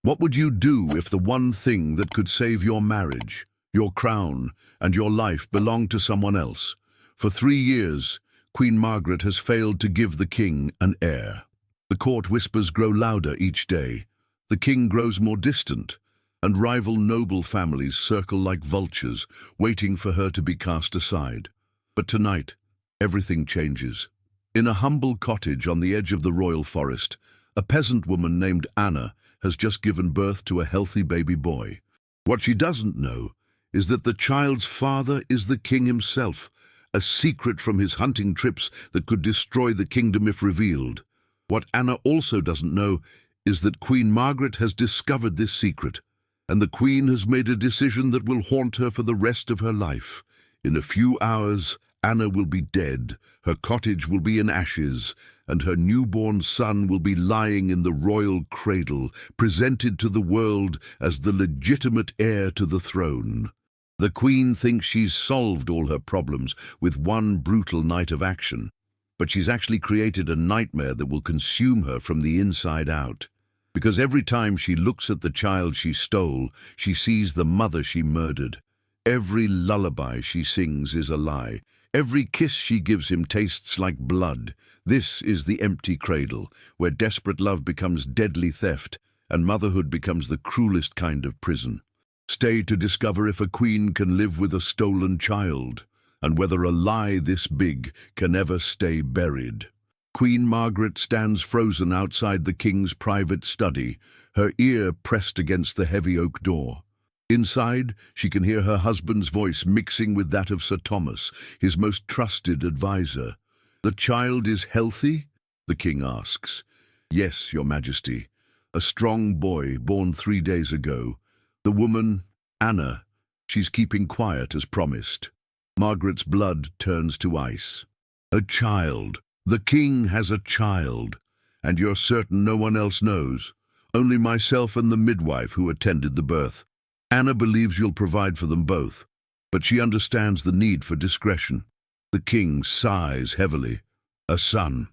What would you do if the one thing that could save your marriage, your crown, and your life belonged to someone else? For 3 years, Queen Margaret has failed to give the king an heir. The court whispers grow louder each day. The king grows more distant, and rival noble families circle like vultures, waiting for her to be cast aside. But tonight, everything changes. In a humble cottage on the edge of the royal forest, a peasant woman named Anna has just given birth to a healthy baby boy. What she doesn't know is that the child's father is the king himself, a secret from his hunting trips that could destroy the kingdom if revealed. What Anna also doesn't know is that Queen Margaret has discovered this secret, and the Queen has made a decision that will haunt her for the rest of her life. In a few hours, Anna will be dead, her cottage will be in ashes, and her newborn son will be lying in the royal cradle, presented to the world as the legitimate heir to the throne. The Queen thinks she's solved all her problems with one brutal night of action, but she's actually created a nightmare that will consume her from the inside out. Because every time she looks at the child she stole, she sees the mother she murdered. Every lullaby she sings is a lie. Every kiss she gives him tastes like blood. This is the empty cradle, where desperate love becomes deadly theft, and motherhood becomes the cruelest kind of prison. Stay to discover if a queen can live with a stolen child, and whether a lie this big can ever stay buried. Queen Margaret stands frozen outside the king's private study, her ear pressed against the heavy oak door. Inside, she can hear her husband's voice mixing with that of Sir Thomas, his most trusted advisor. "The child is healthy?" the king asks. "Yes, Your Majesty. A strong boy born 3 days ago. The woman, Anna, she's keeping quiet as promised." Margaret's blood turns to ice. "A child. The king has a child. And you're certain no one else knows? Only myself and the midwife who attended the birth. Anna believes you'll provide for them both, but she understands the need for discretion." The king sighs heavily. "A son.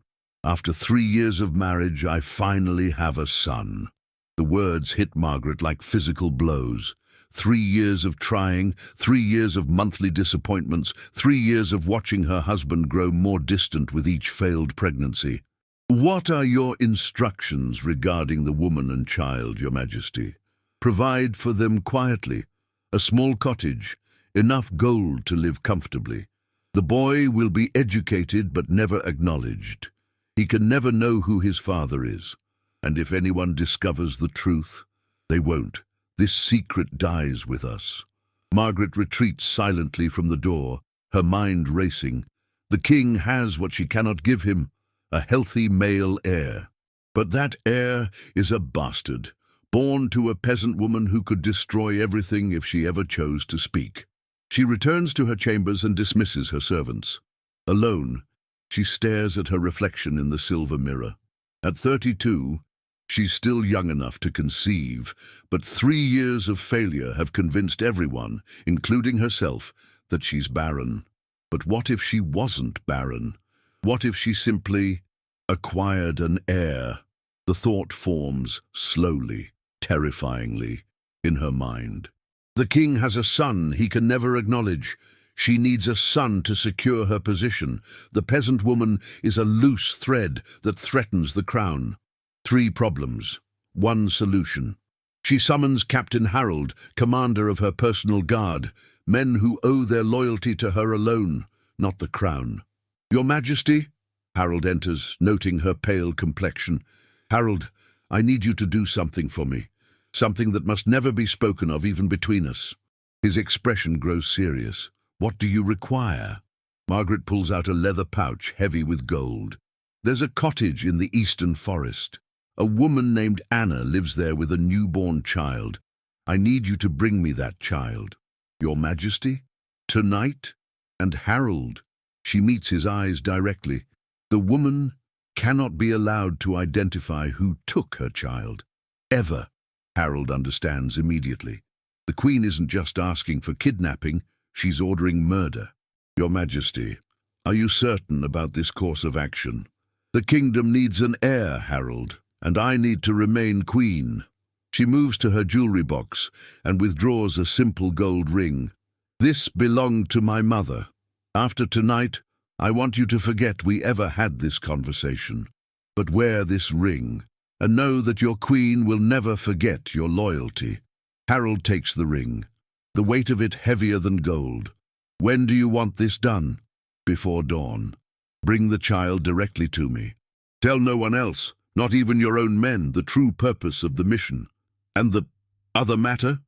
After 3 years of marriage, I finally have a son." The words hit Margaret like physical blows. 3 years of trying, 3 years of monthly disappointments, 3 years of watching her husband grow more distant with each failed pregnancy. "What are your instructions regarding the woman and child, Your Majesty?" "Provide for them quietly. A small cottage, enough gold to live comfortably. The boy will be educated but never acknowledged. He can never know who his father is. And if anyone discovers the truth, they won't. This secret dies with us." Margaret retreats silently from the door, her mind racing. The king has what she cannot give him, a healthy male heir. But that heir is a bastard, born to a peasant woman who could destroy everything if she ever chose to speak. She returns to her chambers and dismisses her servants. Alone, she stares at her reflection in the silver mirror. At 32, she's still young enough to conceive, but 3 years of failure have convinced everyone, including herself, that she's barren. But what if she wasn't barren? What if she simply acquired an heir? The thought forms slowly, terrifyingly, in her mind. The king has a son he can never acknowledge. She needs a son to secure her position. The peasant woman is a loose thread that threatens the crown. 3 problems, 1 solution. She summons Captain Harold, commander of her personal guard, men who owe their loyalty to her alone, not the crown. "Your Majesty?" Harold enters, noting her pale complexion. "Harold, I need you to do something for me. Something that must never be spoken of even between us." His expression grows serious. "What do you require?" Margaret pulls out a leather pouch heavy with gold. "There's a cottage in the eastern forest. A woman named Anna lives there with a newborn child. I need you to bring me that child." "Your Majesty? Tonight?" And Harold. She meets his eyes directly. The woman cannot be allowed to identify who took her child. Ever. Harold understands immediately. The Queen isn't just asking for kidnapping, she's ordering murder. "Your Majesty, are you certain about this course of action?" "The kingdom needs an heir, Harold, and I need to remain queen." She moves to her jewelry box and withdraws a simple gold ring. "This belonged to my mother. After tonight, I want you to forget we ever had this conversation. But wear this ring, and know that your queen will never forget your loyalty." Harold takes the ring, the weight of it heavier than gold. "When do you want this done?" "Before dawn. Bring the child directly to me. Tell no one else, not even your own men, the true purpose of the mission." "And the other matter?"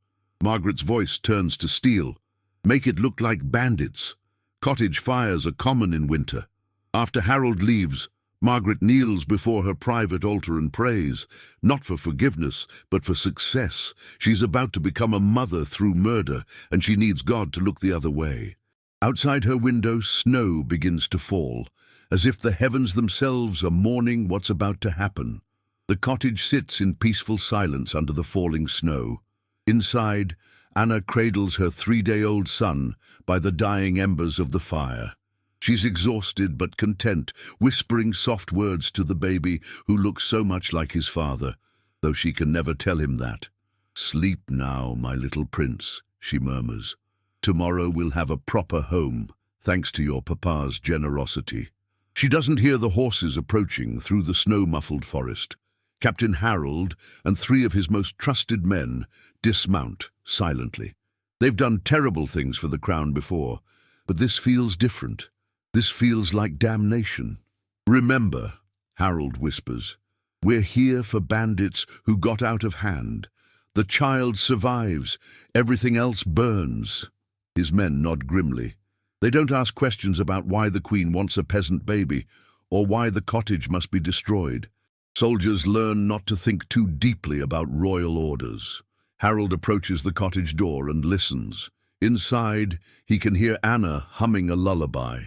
Margaret's voice turns to steel. "Make it look like bandits. Cottage fires are common in winter." After Harold leaves, Margaret kneels before her private altar and prays, not for forgiveness, but for success. She's about to become a mother through murder, and she needs God to look the other way. Outside her window, snow begins to fall, as if the heavens themselves are mourning what's about to happen. The cottage sits in peaceful silence under the falling snow. Inside, Anna cradles her 3-day-old son by the dying embers of the fire. She's exhausted but content, whispering soft words to the baby who looks so much like his father, though she can never tell him that. "Sleep now, my little prince," she murmurs. "Tomorrow we'll have a proper home, thanks to your papa's generosity." She doesn't hear the horses approaching through the snow-muffled forest. Captain Harold and 3 of his most trusted men dismount silently. They've done terrible things for the crown before, but this feels different. This feels like damnation. "Remember," Harold whispers, "we're here for bandits who got out of hand. The child survives, everything else burns." His men nod grimly. They don't ask questions about why the queen wants a peasant baby, or why the cottage must be destroyed. Soldiers learn not to think too deeply about royal orders. Harold approaches the cottage door and listens. Inside, he can hear Anna humming a lullaby.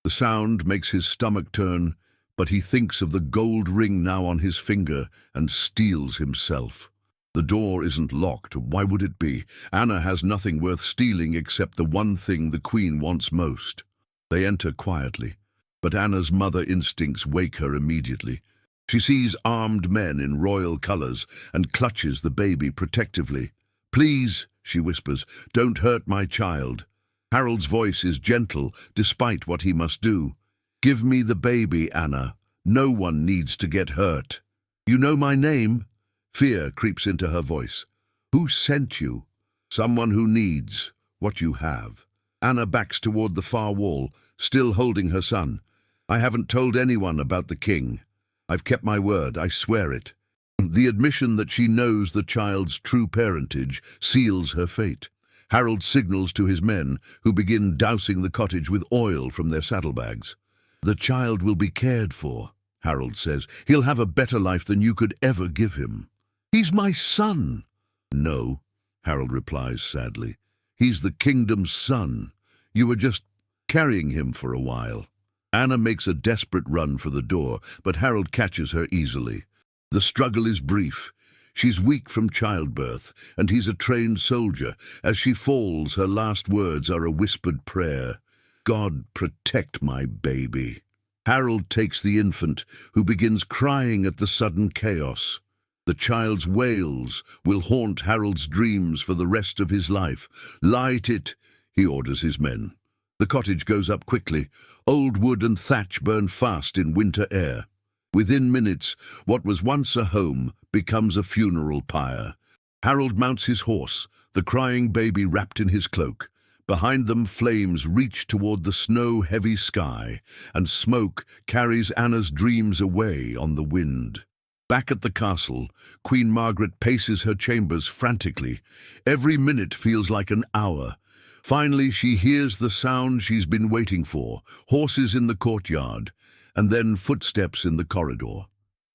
The sound makes his stomach turn, but he thinks of the gold ring now on his finger and steels himself. The door isn't locked. Why would it be? Anna has nothing worth stealing except the one thing the queen wants most. They enter quietly, but Anna's mother instincts wake her immediately. She sees armed men in royal colors and clutches the baby protectively. "Please," she whispers, "don't hurt my child." Harold's voice is gentle, despite what he must do. "Give me the baby, Anna. No one needs to get hurt." "You know my name?" Fear creeps into her voice. "Who sent you?" "Someone who needs what you have." Anna backs toward the far wall, still holding her son. "I haven't told anyone about the king. I've kept my word, I swear it." The admission that she knows the child's true parentage seals her fate. Harold signals to his men, who begin dousing the cottage with oil from their saddlebags. "The child will be cared for," Harold says. "He'll have a better life than you could ever give him." "He's my son." "No," Harold replies sadly. "He's the kingdom's son. You were just carrying him for a while." Anna makes a desperate run for the door, but Harold catches her easily. The struggle is brief. She's weak from childbirth, and he's a trained soldier. As she falls, her last words are a whispered prayer. "God, protect my baby." Harold takes the infant, who begins crying at the sudden chaos. The child's wails will haunt Harold's dreams for the rest of his life. "Light it," he orders his men. The cottage goes up quickly. Old wood and thatch burn fast in winter air. Within minutes, what was once a home becomes a funeral pyre. Harold mounts his horse, the crying baby wrapped in his cloak. Behind them, flames reach toward the snow-heavy sky, and smoke carries Anna's dreams away on the wind. Back at the castle, Queen Margaret paces her chambers frantically. Every minute feels like an hour. Finally, she hears the sound she's been waiting for, horses in the courtyard, and then footsteps in the corridor.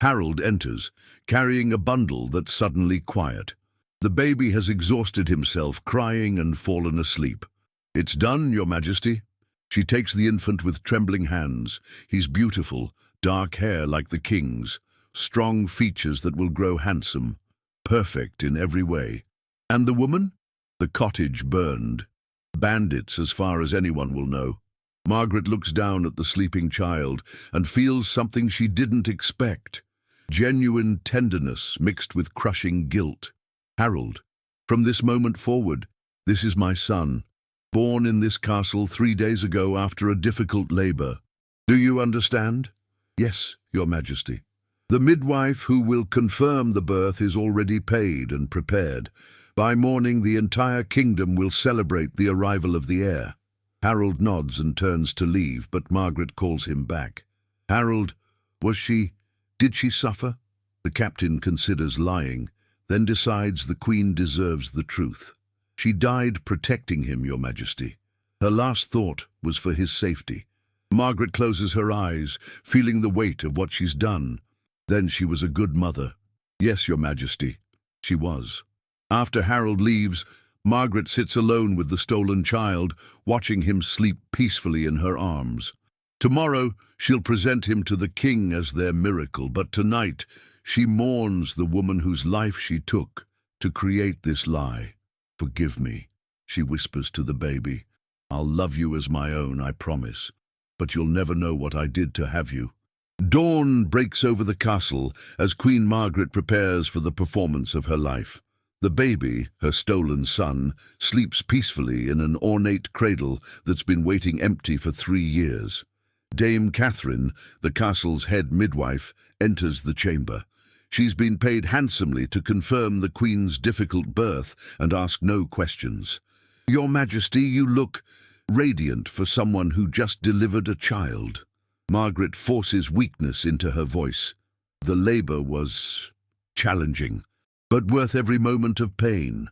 Harold enters, carrying a bundle that's suddenly quiet. The baby has exhausted himself, crying and fallen asleep. "It's done, Your Majesty." She takes the infant with trembling hands. He's beautiful, dark hair like the king's, strong features that will grow handsome, perfect in every way. "And the woman?" "The cottage burned. Bandits, as far as anyone will know." Margaret looks down at the sleeping child and feels something she didn't expect. Genuine tenderness mixed with crushing guilt. Harold, from this moment forward, this is my son, born in this castle 3 days ago after a difficult labor. Do you understand? Yes, your majesty. The midwife who will confirm the birth is already paid and prepared. By morning, the entire kingdom will celebrate the arrival of the heir. Harold nods and turns to leave, but Margaret calls him back. Harold, did she suffer? The captain considers lying, then decides the Queen deserves the truth. She died protecting him, your majesty. Her last thought was for his safety. Margaret closes her eyes, feeling the weight of what she's done. Then she was a good mother. Yes, your majesty, she was. After Harold leaves, Margaret sits alone with the stolen child, watching him sleep peacefully in her arms. Tomorrow, she'll present him to the king as their miracle, but tonight, she mourns the woman whose life she took to create this lie. Forgive me, she whispers to the baby. I'll love you as my own, I promise. But you'll never know what I did to have you. Dawn breaks over the castle as Queen Margaret prepares for the performance of her life. The baby, her stolen son, sleeps peacefully in an ornate cradle that's been waiting empty for 3 years. Dame Catherine, the castle's head midwife, enters the chamber. She's been paid handsomely to confirm the Queen's difficult birth and ask no questions. Your Majesty, you look radiant for someone who just delivered a child. Margaret forces weakness into her voice. The labor was challenging, but worth every moment of pain.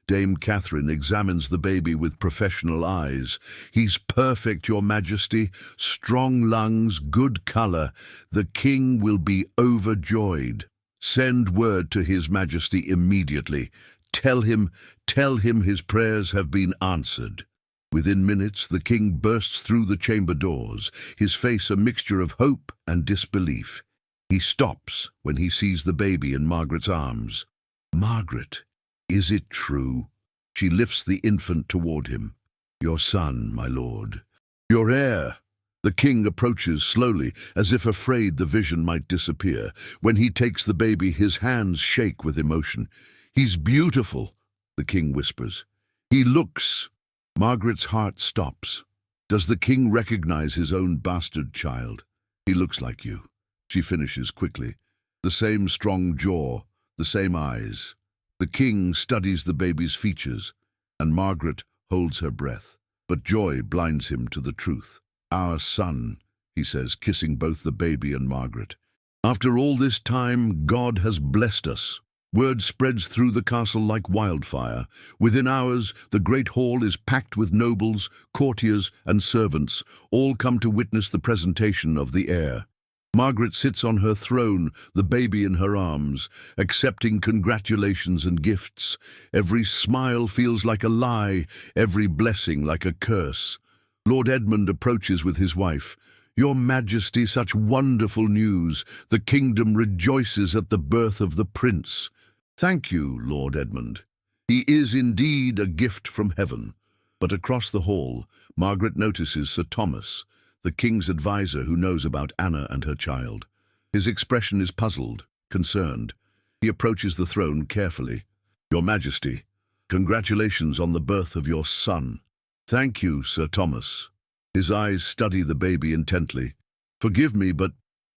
Dame Catherine examines the baby with professional eyes. He's perfect, Your Majesty. Strong lungs, good color. The king will be overjoyed. Send word to His Majesty immediately. Tell him his prayers have been answered. Within minutes, the king bursts through the chamber doors, his face a mixture of hope and disbelief. He stops when he sees the baby in Margaret's arms. Margaret, is it true? She lifts the infant toward him. Your son, my lord. Your heir. The king approaches slowly, as if afraid the vision might disappear. When he takes the baby, his hands shake with emotion. He's beautiful, the king whispers. He looks... Margaret's heart stops. Does the king recognize his own bastard child? He looks like you. She finishes quickly. The same strong jaw, the same eyes. The king studies the baby's features, and Margaret holds her breath. But joy blinds him to the truth. Our son, he says, kissing both the baby and Margaret. After all this time, God has blessed us. Word spreads through the castle like wildfire. Within hours, the great hall is packed with nobles, courtiers, and servants. All come to witness the presentation of the heir. Margaret sits on her throne, the baby in her arms, accepting congratulations and gifts. Every smile feels like a lie, every blessing like a curse. Lord Edmund approaches with his wife. Your Majesty, such wonderful news. The kingdom rejoices at the birth of the prince. Thank you, Lord Edmund. He is indeed a gift from heaven. But across the hall, Margaret notices Sir Thomas, the king's advisor who knows about Anna and her child. His expression is puzzled, concerned. He approaches the throne carefully. Your Majesty, congratulations on the birth of your son. Thank you, Sir Thomas. His eyes study the baby intently. Forgive me, but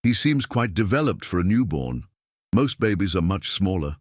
he seems quite developed for a newborn. Most babies are much smaller.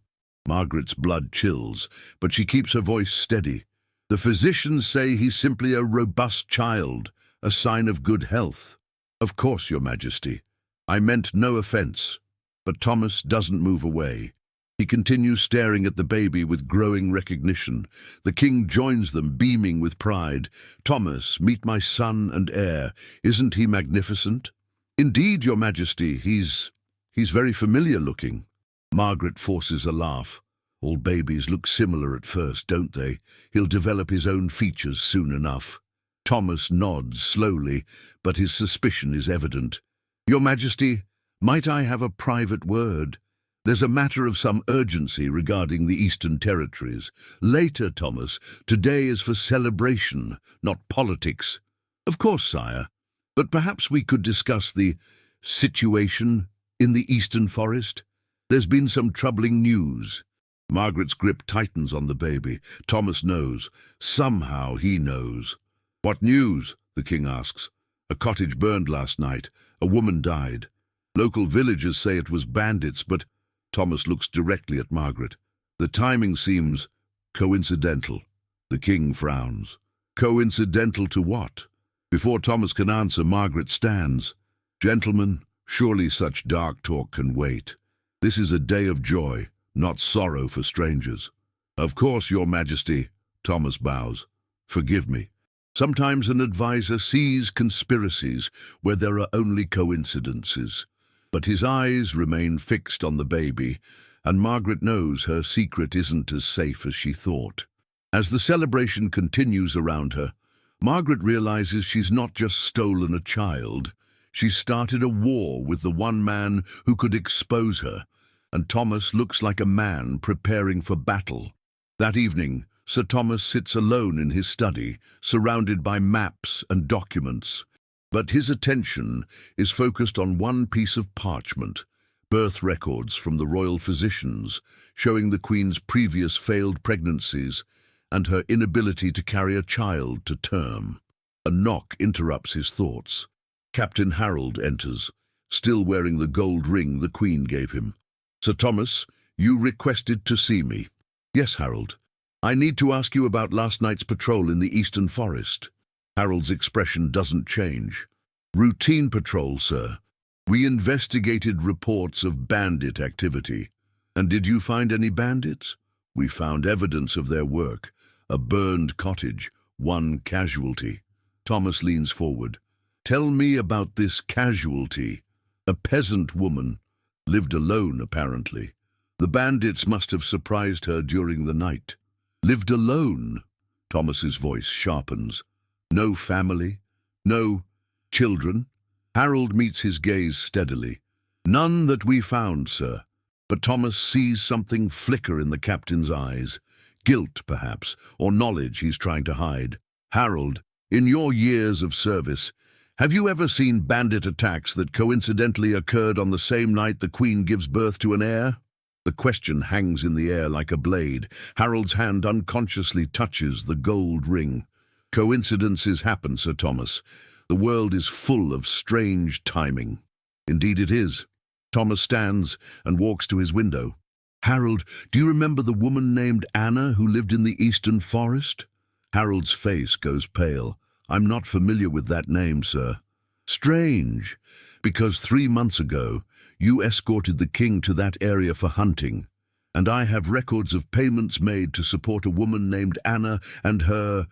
Margaret's blood chills, but she keeps her voice steady. The physicians say he's simply a robust child, a sign of good health. Of course, Your Majesty. I meant no offense. But Thomas doesn't move away. He continues staring at the baby with growing recognition. The king joins them, beaming with pride. Thomas, meet my son and heir. Isn't he magnificent? Indeed, Your Majesty, he's very familiar looking. Margaret forces a laugh. All babies look similar at first, don't they? He'll develop his own features soon enough. Thomas nods slowly, but his suspicion is evident. Your Majesty, might I have a private word? There's a matter of some urgency regarding the Eastern Territories. Later, Thomas. Today is for celebration, not politics. Of course, sire. But perhaps we could discuss the situation in the Eastern Forest. There's been some troubling news. Margaret's grip tightens on the baby. Thomas knows. Somehow he knows. "What news?" the king asks. "A cottage burned last night. A woman died. Local villagers say it was bandits, but—" Thomas looks directly at Margaret. The timing seems coincidental. The king frowns. Coincidental to what? Before Thomas can answer, Margaret stands. "Gentlemen, surely such dark talk can wait. This is a day of joy, not sorrow for strangers." "Of course, your majesty," Thomas bows. "Forgive me. Sometimes an advisor sees conspiracies where there are only coincidences." But his eyes remain fixed on the baby, and Margaret knows her secret isn't as safe as she thought. As the celebration continues around her, Margaret realizes she's not just stolen a child. She's started a war with the one man who could expose her, and Thomas looks like a man preparing for battle. That evening, Sir Thomas sits alone in his study, surrounded by maps and documents. But his attention is focused on one piece of parchment, birth records from the royal physicians, showing the Queen's previous failed pregnancies and her inability to carry a child to term. A knock interrupts his thoughts. Captain Harold enters, still wearing the gold ring the Queen gave him. "Sir Thomas, you requested to see me." "Yes, Harold. I need to ask you about last night's patrol in the Eastern Forest." Harold's expression doesn't change. "Routine patrol, sir. We investigated reports of bandit activity." "And did you find any bandits?" "We found evidence of their work. A burned cottage, one casualty." Thomas leans forward. "Tell me about this casualty." "A peasant woman. Lived alone, apparently. The bandits must have surprised her during the night." "Lived alone?" Thomas's voice sharpens. "No family? No children?" Harold meets his gaze steadily. "None that we found, sir." But Thomas sees something flicker in the captain's eyes. Guilt, perhaps, or knowledge he's trying to hide. "Harold, in your years of service, have you ever seen bandit attacks that coincidentally occurred on the same night the Queen gives birth to an heir?" The question hangs in the air like a blade. Harold's hand unconsciously touches the gold ring. "Coincidences happen, Sir Thomas. The world is full of strange timing." "Indeed it is." Thomas stands and walks to his window. "Harold, do you remember the woman named Anna who lived in the Eastern Forest?" Harold's face goes pale. "I'm not familiar with that name, sir." "Strange, because 3 months ago you escorted the king to that area for hunting, and I have records of payments made to support a woman named Anna and her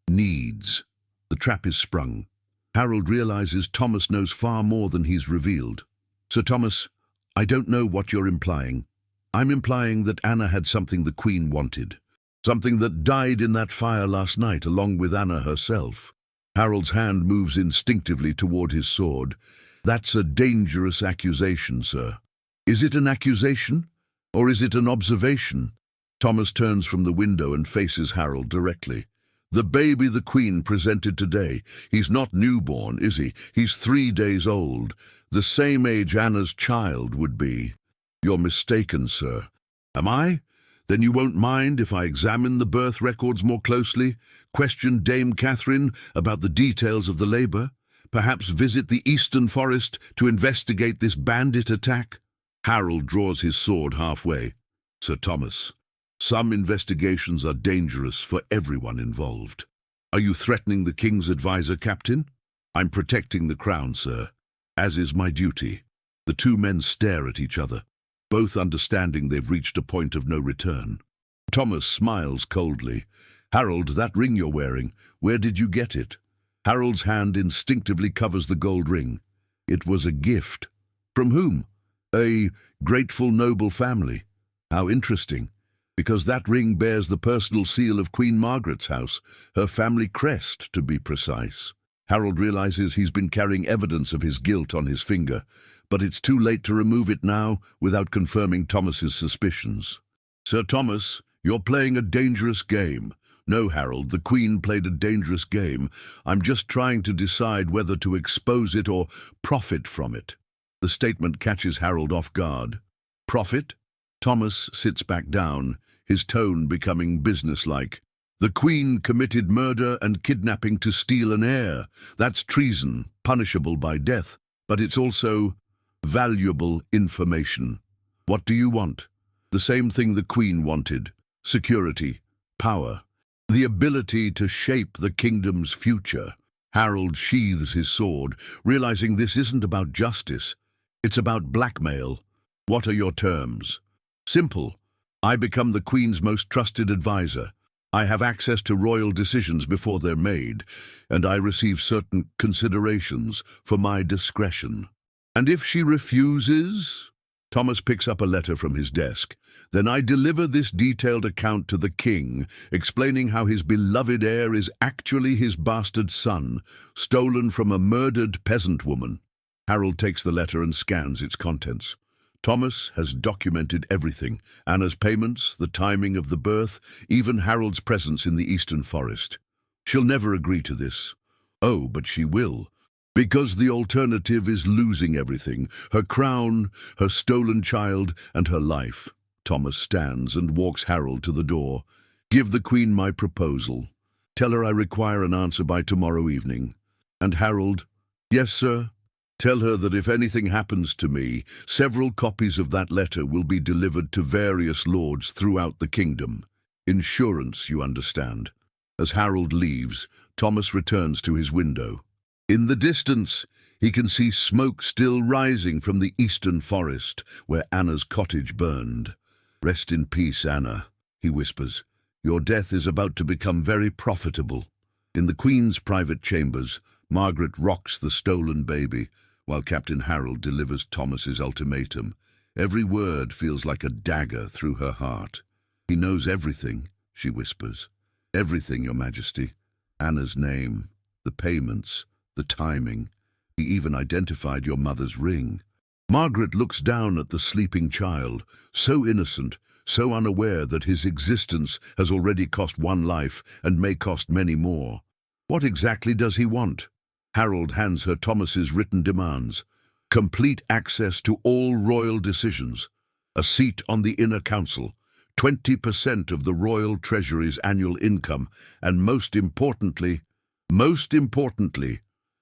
needs." The trap is sprung. Harold realizes Thomas knows far more than he's revealed. "Sir Thomas, I don't know what you're implying." "I'm implying that Anna had something the Queen wanted. Something that died in that fire last night along with Anna herself." Harold's hand moves instinctively toward his sword. "That's a dangerous accusation, sir." "Is it an accusation? Or is it an observation?" Thomas turns from the window and faces Harold directly. "The baby the Queen presented today, he's not newborn, is he? He's 3 days old, the same age Anna's child would be." "You're mistaken, sir." "Am I? Then you won't mind if I examine the birth records more closely, question Dame Catherine about the details of the labor, perhaps visit the Eastern Forest to investigate this bandit attack?" Harold draws his sword halfway. "Sir Thomas, some investigations are dangerous for everyone involved." "Are you threatening the king's advisor, Captain?" "I'm protecting the crown, sir, as is my duty." The two men stare at each other, both understanding they've reached a point of no return. Thomas smiles coldly. "Harold, that ring you're wearing, where did you get it?" Harold's hand instinctively covers the gold ring. "It was a gift." "From whom?" "A grateful noble family." "How interesting. Because that ring bears the personal seal of Queen Margaret's house, her family crest, to be precise." Harold realizes he's been carrying evidence of his guilt on his finger, but it's too late to remove it now without confirming Thomas's suspicions. "Sir Thomas, you're playing a dangerous game." "No, Harold, the Queen played a dangerous game. I'm just trying to decide whether to expose it or profit from it." The statement catches Harold off guard. "Profit?" Thomas sits back down, his tone becoming businesslike. The Queen committed murder and kidnapping to steal an heir. That's treason, punishable by death, but it's also valuable information. What do you want? The same thing the Queen wanted: security, power, the ability to shape the kingdom's future. Harold sheathes his sword, realizing this isn't about justice. It's about blackmail. What are your terms? Simple. I become the Queen's most trusted advisor. I have access to royal decisions before they're made, and I receive certain considerations for my discretion. And if she refuses? Thomas picks up a letter from his desk. Then I deliver this detailed account to the king, explaining how his beloved heir is actually his bastard son, stolen from a murdered peasant woman. Harold takes the letter and scans its contents. Thomas has documented everything: Anna's payments, the timing of the birth, even Harold's presence in the eastern forest. She'll never agree to this. Oh, but she will. Because the alternative is losing everything: her crown, her stolen child, and her life. Thomas stands and walks Harold to the door. Give the Queen my proposal. Tell her I require an answer by tomorrow evening. And Harold, yes, sir? Tell her that if anything happens to me, several copies of that letter will be delivered to various lords throughout the kingdom. Insurance, you understand. As Harold leaves, Thomas returns to his window. In the distance, he can see smoke still rising from the eastern forest where Anna's cottage burned. Rest in peace, Anna, he whispers. Your death is about to become very profitable. In the Queen's private chambers, Margaret rocks the stolen baby, while Captain Harold delivers Thomas's ultimatum. Every word feels like a dagger through her heart. He knows everything, she whispers. Everything, Your Majesty. Anna's name, the payments, the timing. He even identified your mother's ring. Margaret looks down at the sleeping child, so innocent, so unaware that his existence has already cost one life and may cost many more. What exactly does he want? Harold hands her Thomas's written demands: complete access to all royal decisions, a seat on the inner council, 20% of the royal treasury's annual income, and most importantly,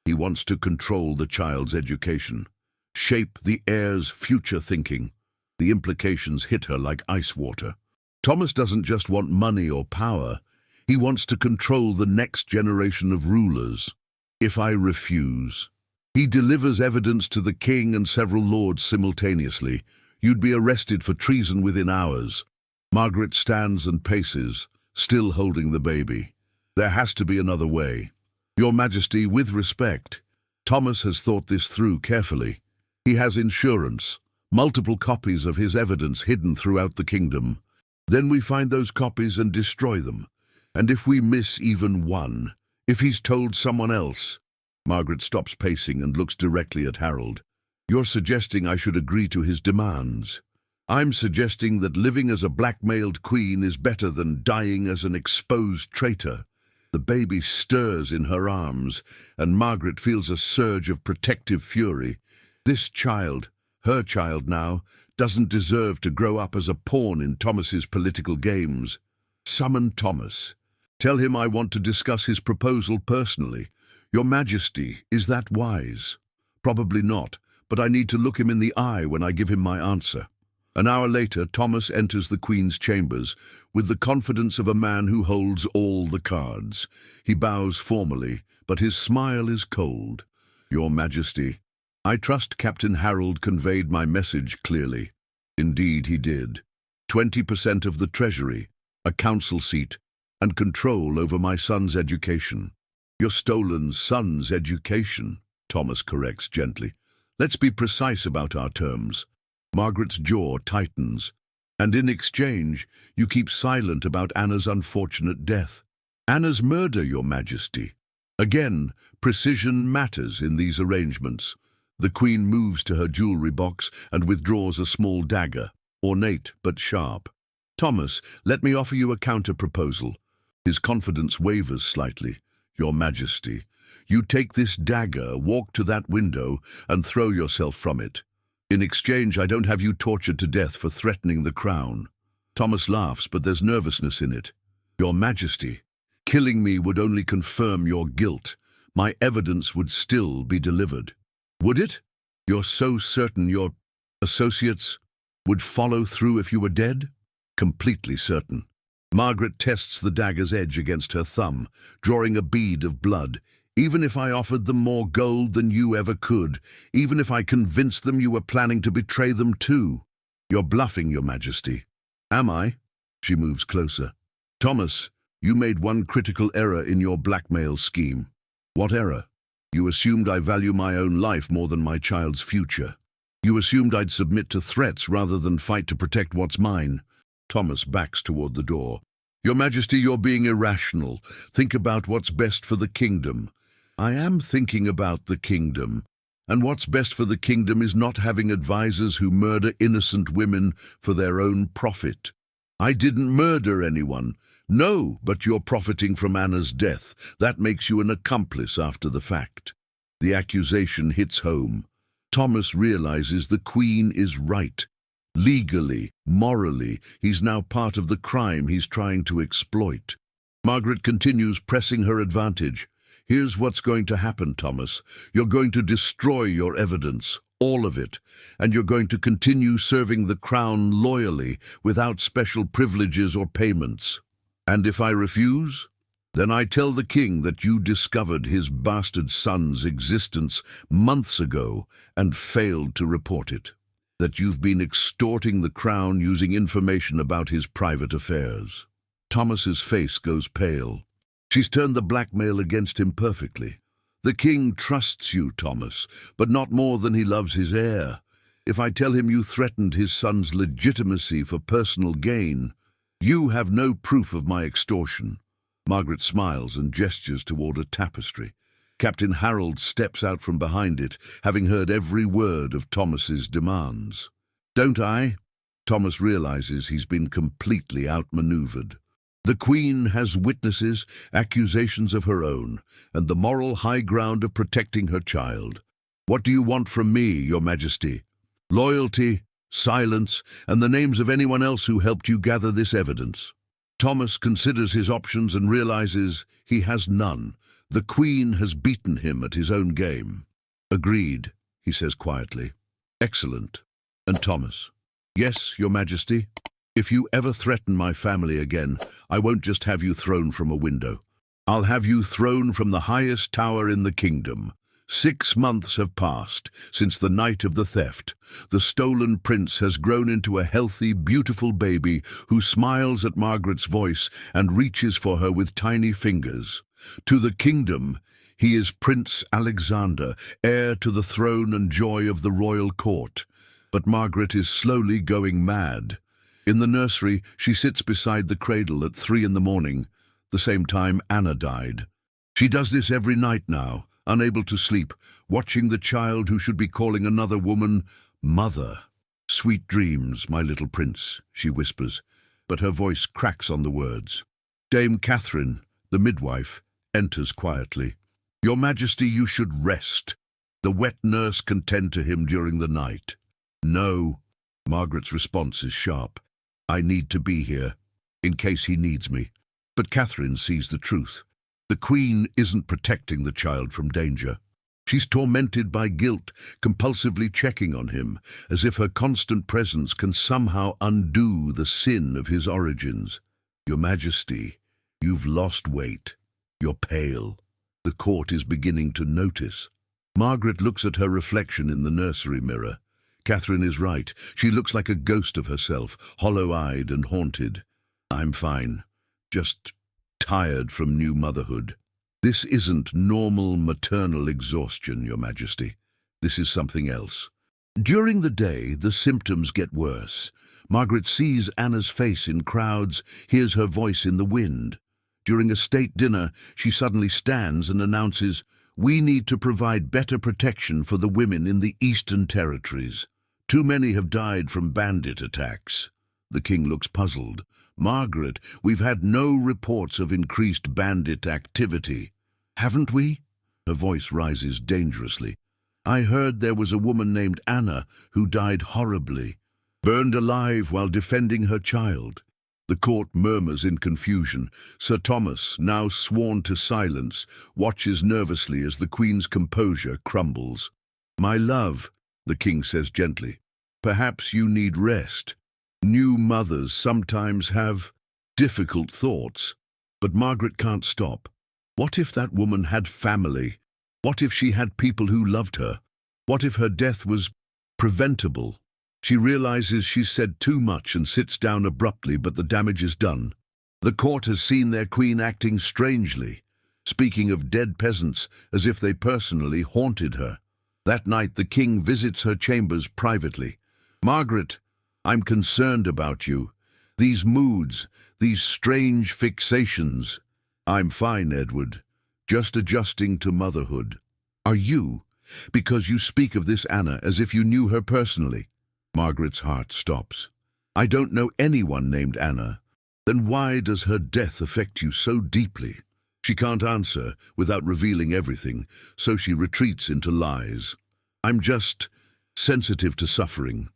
he wants to control the child's education, shape the heir's future thinking. The implications hit her like ice water. Thomas doesn't just want money or power, he wants to control the next generation of rulers. If I refuse, he delivers evidence to the king and several lords simultaneously. You'd be arrested for treason within hours. Margaret stands and paces, still holding the baby. There has to be another way. Your Majesty, with respect, Thomas has thought this through carefully. He has insurance, multiple copies of his evidence hidden throughout the kingdom. Then we find those copies and destroy them. And if we miss even one, if he's told someone else— Margaret stops pacing and looks directly at Harold. You're suggesting I should agree to his demands. I'm suggesting that living as a blackmailed queen is better than dying as an exposed traitor. The baby stirs in her arms, and Margaret feels a surge of protective fury. This child, her child now, doesn't deserve to grow up as a pawn in Thomas's political games. Summon Thomas. Tell him I want to discuss his proposal personally. Your Majesty, is that wise? Probably not, but I need to look him in the eye when I give him my answer. An hour later, Thomas enters the Queen's chambers with the confidence of a man who holds all the cards. He bows formally, but his smile is cold. Your Majesty, I trust Captain Harold conveyed my message clearly. Indeed he did. 20% of the treasury, a council seat, and control over my son's education. Your stolen son's education, Thomas corrects gently. Let's be precise about our terms. Margaret's jaw tightens. And in exchange, you keep silent about Anna's unfortunate death. Anna's murder, Your Majesty. Again, precision matters in these arrangements. The Queen moves to her jewelry box and withdraws a small dagger, ornate but sharp. Thomas, let me offer you a counter-proposal. His confidence wavers slightly. Your Majesty, you take this dagger, walk to that window, and throw yourself from it. In exchange, I don't have you tortured to death for threatening the crown. Thomas laughs, but there's nervousness in it. Your Majesty, killing me would only confirm your guilt. My evidence would still be delivered. Would it? You're so certain your associates would follow through if you were dead? Completely certain. Margaret tests the dagger's edge against her thumb, drawing a bead of blood. Even if I offered them more gold than you ever could, even if I convinced them you were planning to betray them too. You're bluffing, Your Majesty. Am I? She moves closer. Thomas, you made one critical error in your blackmail scheme. What error? You assumed I value my own life more than my child's future. You assumed I'd submit to threats rather than fight to protect what's mine. Thomas backs toward the door. Your Majesty, you're being irrational. Think about what's best for the kingdom. I am thinking about the kingdom. And what's best for the kingdom is not having advisors who murder innocent women for their own profit. I didn't murder anyone. No, but you're profiting from Anna's death. That makes you an accomplice after the fact. The accusation hits home. Thomas realizes the Queen is right. Legally, morally, he's now part of the crime he's trying to exploit. Margaret continues, pressing her advantage. Here's what's going to happen, Thomas. You're going to destroy your evidence, all of it, and you're going to continue serving the crown loyally, without special privileges or payments. And if I refuse, then I tell the king that you discovered his bastard son's existence months ago and failed to report it. That you've been extorting the crown using information about his private affairs. Thomas's face goes pale. She's turned the blackmail against him perfectly. The king trusts you, Thomas, but not more than he loves his heir. If I tell him you threatened his son's legitimacy for personal gain, you have no proof of my extortion. Margaret smiles and gestures toward a tapestry. Captain Harold steps out from behind it, having heard every word of Thomas's demands. Don't I? Thomas realizes he's been completely outmaneuvered. The Queen has witnesses, accusations of her own, and the moral high ground of protecting her child. What do you want from me, Your Majesty? Loyalty, silence, and the names of anyone else who helped you gather this evidence. Thomas considers his options and realizes he has none. The Queen has beaten him at his own game. Agreed, he says quietly. Excellent. And Thomas? Yes, Your Majesty. If you ever threaten my family again, I won't just have you thrown from a window. I'll have you thrown from the highest tower in the kingdom. 6 months have passed since the night of the theft. The stolen prince has grown into a healthy, beautiful baby who smiles at Margaret's voice and reaches for her with tiny fingers. To the kingdom, he is Prince Alexander, heir to the throne and joy of the royal court. But Margaret is slowly going mad. In the nursery, she sits beside the cradle at 3 in the morning, the same time Anna died. She does this every night now, unable to sleep, watching the child who should be calling another woman mother. Sweet dreams, my little prince, she whispers, but her voice cracks on the words. Dame Catherine, the midwife, enters quietly. Your Majesty, you should rest. The wet nurse can tend to him during the night. No. Margaret's response is sharp. I need to be here, in case he needs me. But Catherine sees the truth. The Queen isn't protecting the child from danger. She's tormented by guilt, compulsively checking on him, as if her constant presence can somehow undo the sin of his origins. Your Majesty, you've lost weight. You're pale. The court is beginning to notice. Margaret looks at her reflection in the nursery mirror. Catherine is right. She looks like a ghost of herself, hollow-eyed and haunted. I'm fine. Just tired from new motherhood. This isn't normal maternal exhaustion, Your Majesty. This is something else. During the day, the symptoms get worse. Margaret sees Anna's face in crowds, hears her voice in the wind. During a state dinner, she suddenly stands and announces, "We need to provide better protection for the women in the Eastern Territories. Too many have died from bandit attacks." The king looks puzzled. "Margaret, we've had no reports of increased bandit activity." "Haven't we?" Her voice rises dangerously. "I heard there was a woman named Anna who died horribly, burned alive while defending her child." The court murmurs in confusion. Sir Thomas, now sworn to silence, watches nervously as the Queen's composure crumbles. "My love," the King says gently, "perhaps you need rest. New mothers sometimes have difficult thoughts." But Margaret can't stop. What if that woman had family? What if she had people who loved her? What if her death was preventable? She realizes she's said too much and sits down abruptly, but the damage is done. The court has seen their Queen acting strangely, speaking of dead peasants as if they personally haunted her. That night the King visits her chambers privately. "Margaret, I'm concerned about you. These moods, these strange fixations." "I'm fine, Edward. Just adjusting to motherhood." "Are you? Because you speak of this Anna as if you knew her personally." Margaret's heart stops. "I don't know anyone named Anna." "Then why does her death affect you so deeply?" She can't answer without revealing everything, so she retreats into lies. "I'm just sensitive to suffering.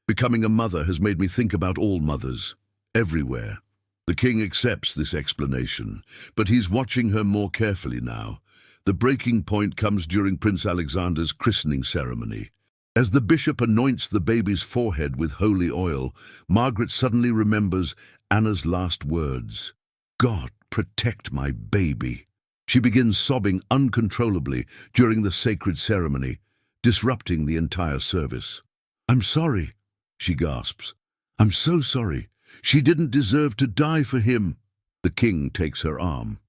Becoming a mother has made me think about all mothers, everywhere." The King accepts this explanation, but he's watching her more carefully now. The breaking point comes during Prince Alexander's christening ceremony. As the bishop anoints the baby's forehead with holy oil, Margaret suddenly remembers Anna's last words. "God, protect my baby." She begins sobbing uncontrollably during the sacred ceremony, disrupting the entire service. "I'm sorry," she gasps. "I'm so sorry. She didn't deserve to die for him." The King takes her arm.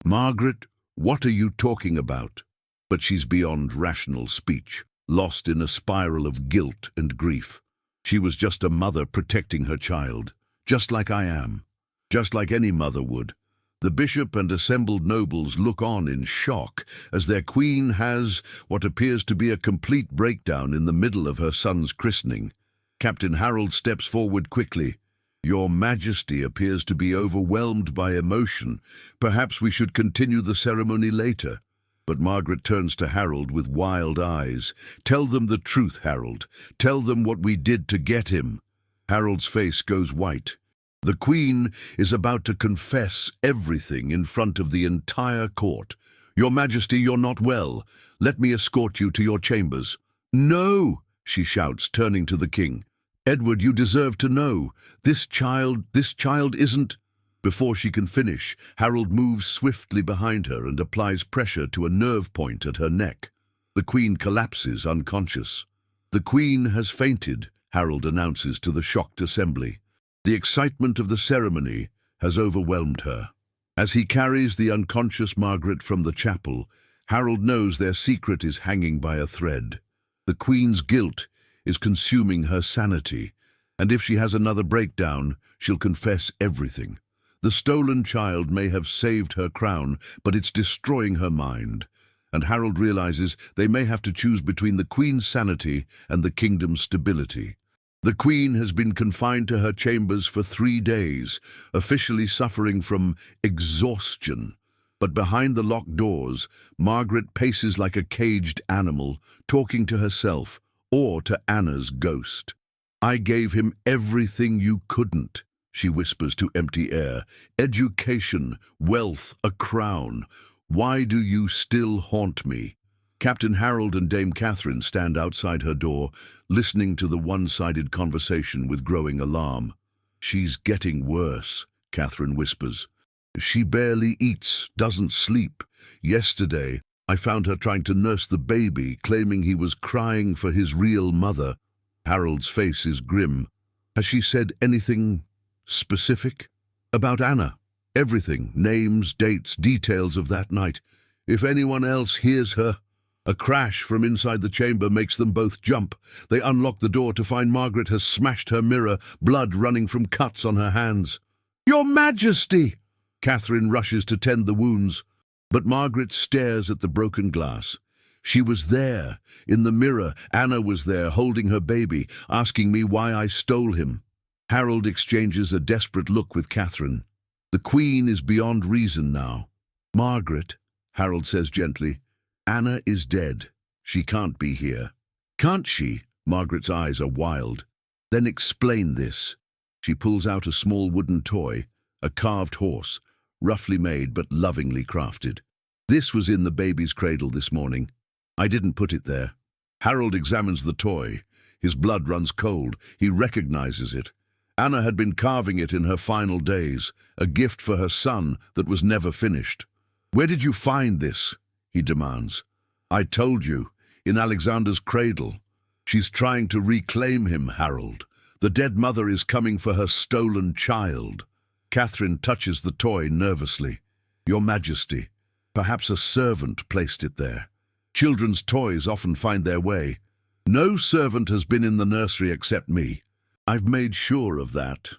"Margaret, what are you talking about?" But she's beyond rational speech, lost in a spiral of guilt and grief. She was just a mother protecting her child, just like I am, just like any mother would. The bishop and assembled nobles look on in shock as their Queen has what appears to be a complete breakdown in the middle of her son's christening. Captain Harold steps forward quickly. "Your Majesty appears to be overwhelmed by emotion. Perhaps we should continue the ceremony later." But Margaret turns to Harold with wild eyes. "Tell them the truth, Harold. Tell them what we did to get him." Harold's face goes white. The Queen is about to confess everything in front of the entire court. "Your Majesty, you're not well. Let me escort you to your chambers." "No!" she shouts, turning to the King. "Edward, you deserve to know. This child isn't—" Before she can finish, Harold moves swiftly behind her and applies pressure to a nerve point at her neck. The Queen collapses unconscious. "The Queen has fainted," Harold announces to the shocked assembly. The excitement of the ceremony has overwhelmed her. As he carries the unconscious Margaret from the chapel, Harold knows their secret is hanging by a thread. The Queen's guilt is consuming her sanity, and if she has another breakdown, she'll confess everything. The stolen child may have saved her crown, but it's destroying her mind. And Harold realizes they may have to choose between the Queen's sanity and the kingdom's stability. The Queen has been confined to her chambers for 3 days, officially suffering from exhaustion. But behind the locked doors, Margaret paces like a caged animal, talking to herself or to Anna's ghost. "I gave him everything you couldn't," she whispers to empty air. "Education, wealth, a crown. Why do you still haunt me?" Captain Harold and Dame Catherine stand outside her door, listening to the one-sided conversation with growing alarm. "She's getting worse," Catherine whispers. "She barely eats, doesn't sleep. Yesterday, I found her trying to nurse the baby, claiming he was crying for his real mother." Harold's face is grim. "Has she said anything specific?" "About Anna. Everything. Names, dates, details of that night. If anyone else hears her..." A crash from inside the chamber makes them both jump. They unlock the door to find Margaret has smashed her mirror, blood running from cuts on her hands. "Your Majesty!" Catherine rushes to tend the wounds, but Margaret stares at the broken glass. "She was there, in the mirror. Anna was there, holding her baby, asking me why I stole him." Harold exchanges a desperate look with Catherine. The Queen is beyond reason now. "Margaret," Harold says gently, "Anna is dead. She can't be here." "Can't she?" Margaret's eyes are wild. "Then explain this." She pulls out a small wooden toy. a carved horse, roughly made but lovingly crafted. This was in the baby's cradle this morning. I didn't put it there. Harold examines the toy. His blood runs cold. He recognizes it. Anna had been carving it in her final days, a gift for her son that was never finished. "Where did you find this?" he demands. "I told you, in Alexander's cradle. She's trying to reclaim him, Harold. The dead mother is coming for her stolen child." Catherine touches the toy nervously. "Your Majesty, perhaps a servant placed it there. Children's toys often find their way. No servant has been in the nursery except me. I've made sure of that."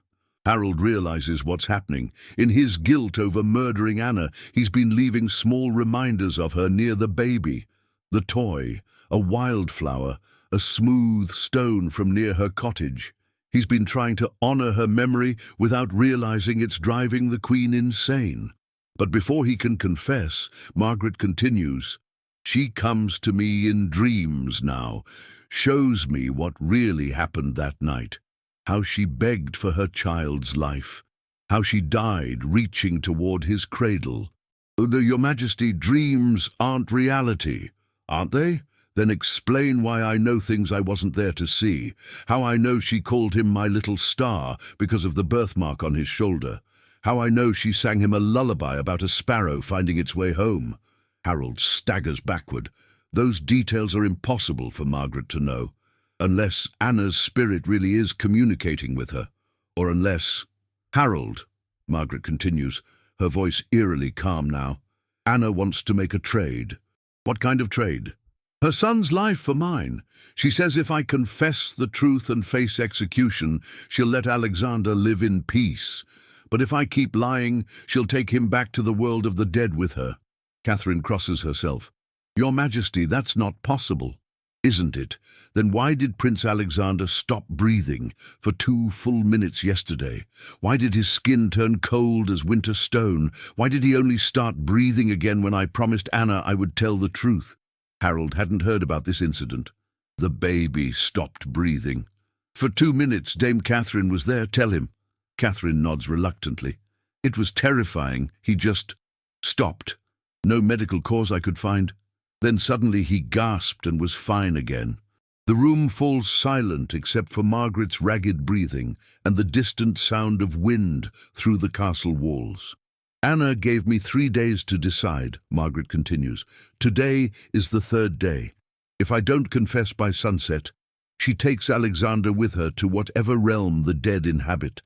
Harold realizes what's happening. In his guilt over murdering Anna, he's been leaving small reminders of her near the baby. The toy, a wildflower, a smooth stone from near her cottage. He's been trying to honor her memory without realizing it's driving the Queen insane. But before he can confess, Margaret continues. "She comes to me in dreams now, shows me what really happened that night. How she begged for her child's life, how she died reaching toward his cradle." "Your Majesty, dreams aren't reality, aren't they? Then explain why I know things I wasn't there to see, how I know she called him my little star because of the birthmark on his shoulder, how I know she sang him a lullaby about a sparrow finding its way home." Harold staggers backward. Those details are impossible for Margaret to know. Unless Anna's spirit really is communicating with her, or unless... "Harold," Margaret continues, her voice eerily calm now, "Anna wants to make a trade." "What kind of trade?" "Her son's life for mine. She says if I confess the truth and face execution, she'll let Alexander live in peace. But if I keep lying, she'll take him back to the world of the dead with her." Catherine crosses herself. "Your Majesty, that's not possible." "Isn't it? Then why did Prince Alexander stop breathing for 2 full minutes yesterday? Why did his skin turn cold as winter stone? Why did he only start breathing again when I promised Anna I would tell the truth?" Harold hadn't heard about this incident. "The baby stopped breathing." "For 2 minutes Dame Catherine was there, tell him." Catherine nods reluctantly. "It was terrifying. He just stopped. No medical cause I could find. Then suddenly he gasped and was fine again." The room falls silent except for Margaret's ragged breathing and the distant sound of wind through the castle walls. "Anna gave me 3 days to decide," Margaret continues. "Today is the 3rd day. If I don't confess by sunset, she takes Alexander with her to whatever realm the dead inhabit."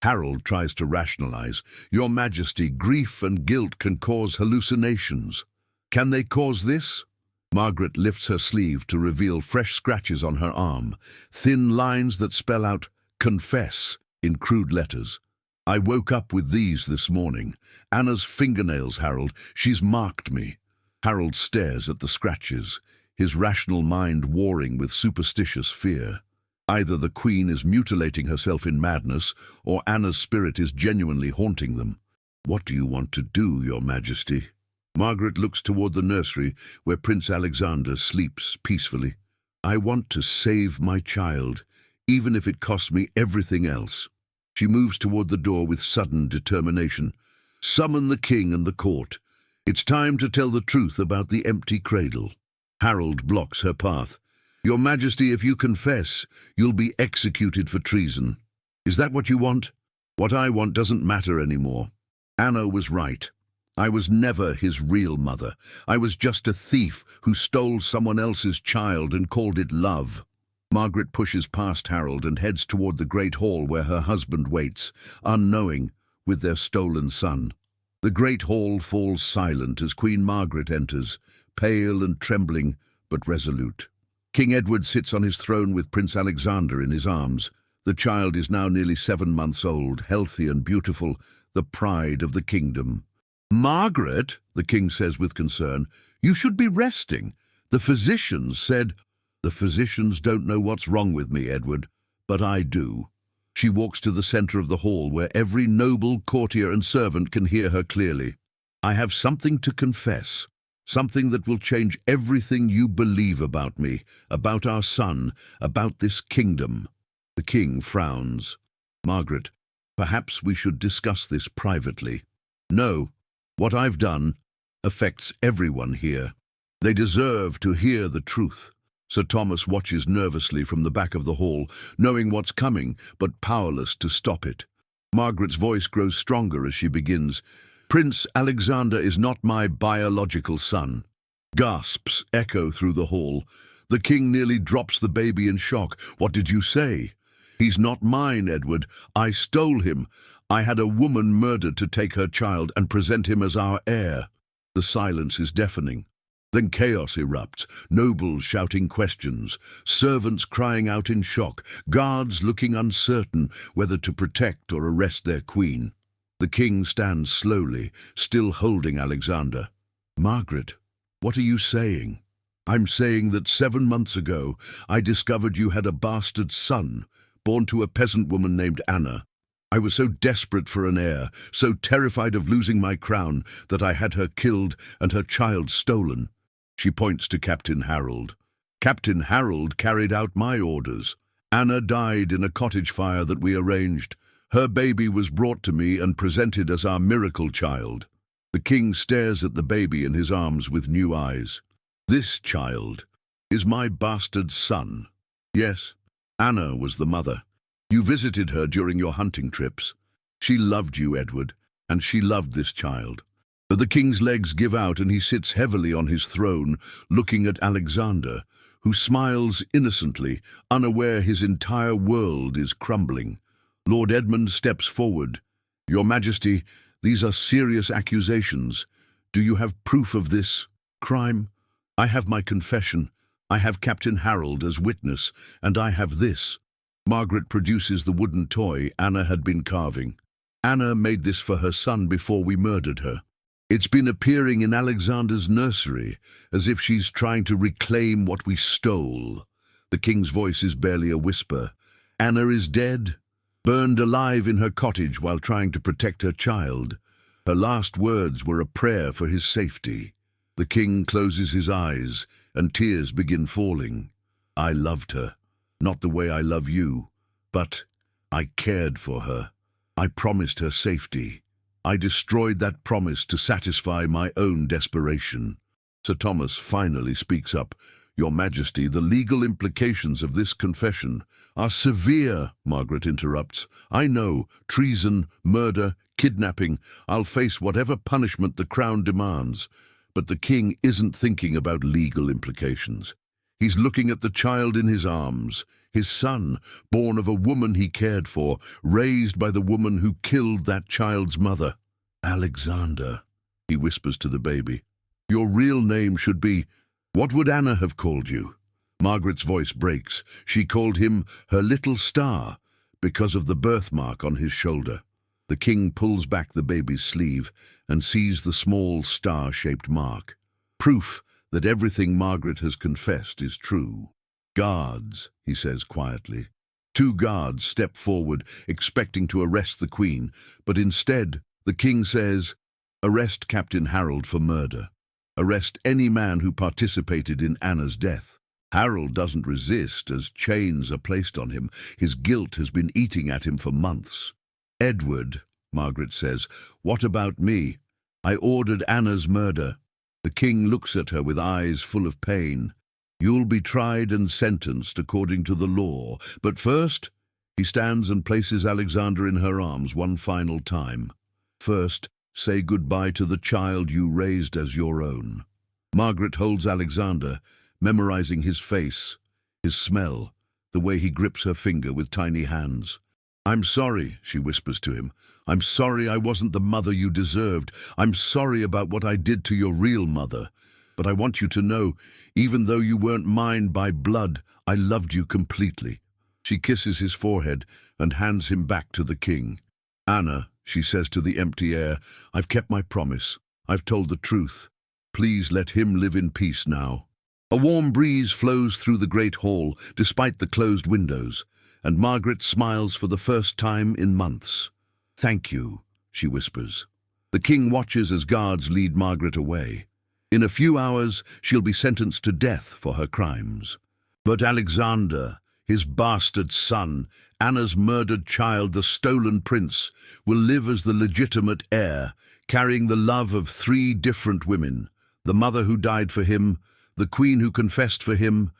Harold tries to rationalize. "Your Majesty, grief and guilt can cause hallucinations." "Can they cause this?" Margaret lifts her sleeve to reveal fresh scratches on her arm, thin lines that spell out "confess" in crude letters. "I woke up with these this morning. Anna's fingernails, Harold. She's marked me." Harold stares at the scratches, his rational mind warring with superstitious fear. Either the Queen is mutilating herself in madness, or Anna's spirit is genuinely haunting them. "What do you want to do, Your Majesty?" Margaret looks toward the nursery where Prince Alexander sleeps peacefully. "I want to save my child, even if it costs me everything else." She moves toward the door with sudden determination. "Summon the king and the court. It's time to tell the truth about the empty cradle." Harold blocks her path. "Your Majesty, if you confess, you'll be executed for treason." "Is that what you want?" "What I want doesn't matter anymore. Anna was right. I was never his real mother. I was just a thief who stole someone else's child and called it love." Margaret pushes past Harold and heads toward the great hall where her husband waits, unknowing, with their stolen son. The great hall falls silent as Queen Margaret enters, pale and trembling, but resolute. King Edward sits on his throne with Prince Alexander in his arms. The child is now nearly 7 months old, healthy and beautiful, the pride of the kingdom. "Margaret," the king says with concern, "you should be resting. The physicians said—" "The physicians don't know what's wrong with me, Edward, but I do." She walks to the center of the hall where every noble, courtier and servant can hear her clearly. "I have something to confess, something that will change everything you believe about me, about our son, about this kingdom." The king frowns. "Margaret, Perhaps we should discuss this privately. No, what I've done affects everyone here. They deserve to hear the truth. Sir Thomas watches nervously from the back of the hall, knowing what's coming, but powerless to stop it. Margaret's voice grows stronger as she begins. Prince Alexander is not my biological son. Gasps echo through the hall. The king nearly drops the baby in shock. What did you say? He's not mine, Edward. I stole him. I had a woman murdered to take her child and present him as our heir. The silence is deafening. Then chaos erupts, nobles shouting questions, servants crying out in shock, guards looking uncertain whether to protect or arrest their queen. The king stands slowly, still holding Alexander. Margaret, what are you saying? I'm saying that 7 months ago I discovered you had a bastard son, born to a peasant woman named Anna. I was so desperate for an heir, so terrified of losing my crown, that I had her killed and her child stolen. She points to Captain Harold. Captain Harold carried out my orders. Anna died in a cottage fire that we arranged. Her baby was brought to me and presented as our miracle child. The king stares at the baby in his arms with new eyes. This child is my bastard son. Yes, Anna was the mother. You visited her during your hunting trips. She loved you, Edward, and she loved this child. The king's legs give out and he sits heavily on his throne, looking at Alexander, who smiles innocently, unaware his entire world is crumbling. Lord Edmund steps forward. Your Majesty, these are serious accusations. Do you have proof of this crime? I have my confession. I have Captain Harold as witness, and I have this. Margaret produces the wooden toy Anna had been carving. Anna made this for her son before we murdered her. It's been appearing in Alexander's nursery, as if she's trying to reclaim what we stole. The king's voice is barely a whisper. Anna is dead, burned alive in her cottage while trying to protect her child. Her last words were a prayer for his safety. The king closes his eyes, and tears begin falling. I loved her, not the way I love you, but I cared for her. I promised her safety. I destroyed that promise to satisfy my own desperation. Sir Thomas finally speaks up. Your Majesty, the legal implications of this confession are severe, Margaret interrupts. I know, treason, murder, kidnapping. I'll face whatever punishment the crown demands. But the king isn't thinking about legal implications. He's looking at the child in his arms, his son, born of a woman he cared for, raised by the woman who killed that child's mother. Alexander, he whispers to the baby. Your real name should be, what would Anna have called you? Margaret's voice breaks. She called him her little star because of the birthmark on his shoulder. The king pulls back the baby's sleeve and sees the small star-shaped mark. Proof that everything Margaret has confessed is true. Guards, he says quietly. 2 guards step forward, expecting to arrest the queen, but instead, the king says, arrest Captain Harold for murder. Arrest any man who participated in Anna's death. Harold doesn't resist as chains are placed on him. His guilt has been eating at him for months. Edward, Margaret says, what about me? I ordered Anna's murder. The king looks at her with eyes full of pain. You'll be tried and sentenced according to the law, but first, he stands and places Alexander in her arms one final time. First, say goodbye to the child you raised as your own. Margaret holds Alexander, memorizing his face, his smell, the way he grips her finger with tiny hands. I'm sorry, she whispers to him. I'm sorry I wasn't the mother you deserved. I'm sorry about what I did to your real mother. But I want you to know, even though you weren't mine by blood, I loved you completely. She kisses his forehead and hands him back to the king. Anna, she says to the empty air, I've kept my promise. I've told the truth. Please let him live in peace now. A warm breeze flows through the great hall, despite the closed windows, and Margaret smiles for the first time in months. Thank you, she whispers. The king watches as guards lead Margaret away. In a few hours, she'll be sentenced to death for her crimes. But Alexander, His bastard son, Anna's murdered child, the stolen prince, will live as the legitimate heir, carrying the love of three different women, the mother who died for him, the queen who confessed for him,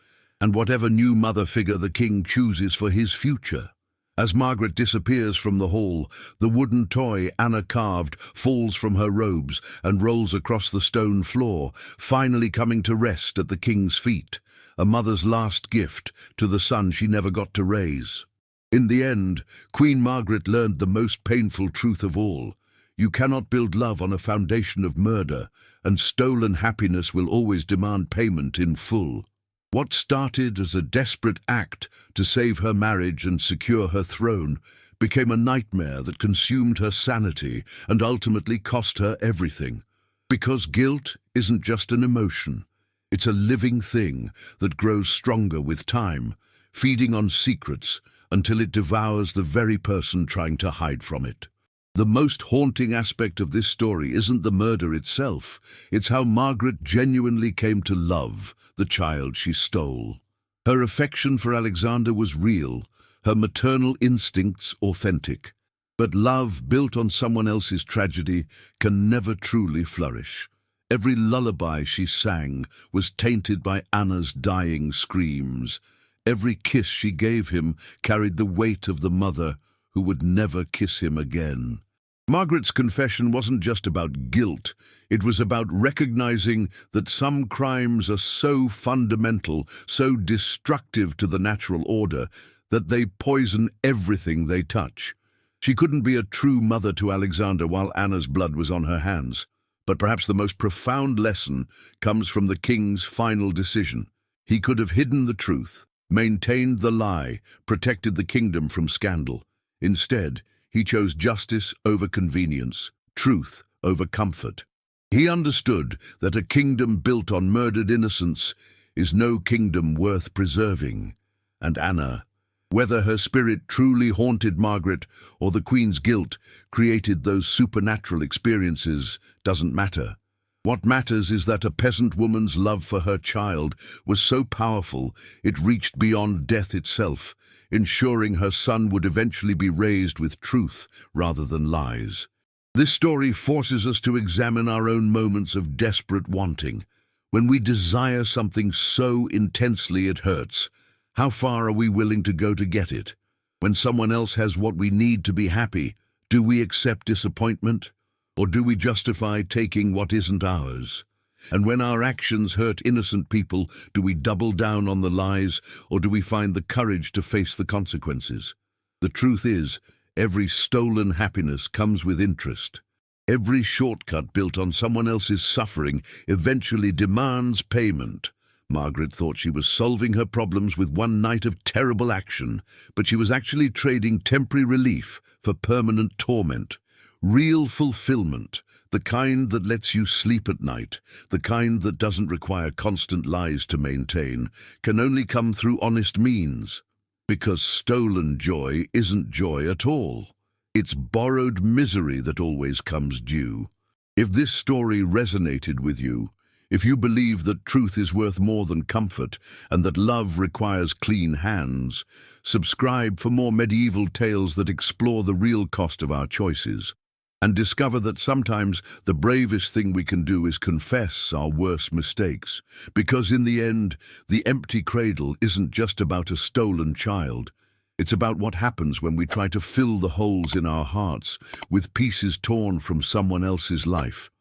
and whatever new mother figure the king chooses for his future. As Margaret disappears from the hall, the wooden toy Anna carved falls from her robes and rolls across the stone floor, finally coming to rest at the king's feet, a mother's last gift to the son she never got to raise. In the end, Queen Margaret learned the most painful truth of all. You cannot build love on a foundation of murder, and stolen happiness will always demand payment in full. What started as a desperate act to save her marriage and secure her throne became a nightmare that consumed her sanity and ultimately cost her everything. Because guilt isn't just an emotion. It's a living thing that grows stronger with time, feeding on secrets until it devours the very person trying to hide from it. The most haunting aspect of this story isn't the murder itself, it's how Margaret genuinely came to love the child she stole. Her affection for Alexander was real, her maternal instincts authentic. But love built on someone else's tragedy can never truly flourish. Every lullaby she sang was tainted by Anna's dying screams. Every kiss she gave him carried the weight of the mother who would never kiss him again. Margaret's confession wasn't just about guilt, it was about recognizing that some crimes are so fundamental, so destructive to the natural order, that they poison everything they touch. She couldn't be a true mother to Alexander while Anna's blood was on her hands. But perhaps the most profound lesson comes from the king's final decision. He could have hidden the truth, maintained the lie, protected the kingdom from scandal. Instead, he chose justice over convenience, truth over comfort. He understood that a kingdom built on murdered innocence is no kingdom worth preserving. And Anna, whether her spirit truly haunted Margaret or the Queen's guilt created those supernatural experiences, doesn't matter. What matters is that a peasant woman's love for her child was so powerful it reached beyond death itself, ensuring her son would eventually be raised with truth rather than lies. This story forces us to examine our own moments of desperate wanting. When we desire something so intensely it hurts, how far are we willing to go to get it? When someone else has what we need to be happy, do we accept disappointment? Or do we justify taking what isn't ours? And when our actions hurt innocent people, do we double down on the lies, or do we find the courage to face the consequences? The truth is, every stolen happiness comes with interest. Every shortcut built on someone else's suffering eventually demands payment. Margaret thought she was solving her problems with one night of terrible action, but she was actually trading temporary relief for permanent torment. Real fulfillment, the kind that lets you sleep at night, the kind that doesn't require constant lies to maintain, can only come through honest means. Because stolen joy isn't joy at all. It's borrowed misery that always comes due. If this story resonated with you, if you believe that truth is worth more than comfort and that love requires clean hands, subscribe for more medieval tales that explore the real cost of our choices. And discover that sometimes the bravest thing we can do is confess our worst mistakes. Because in the end, the empty cradle isn't just about a stolen child. It's about what happens when we try to fill the holes in our hearts with pieces torn from someone else's life.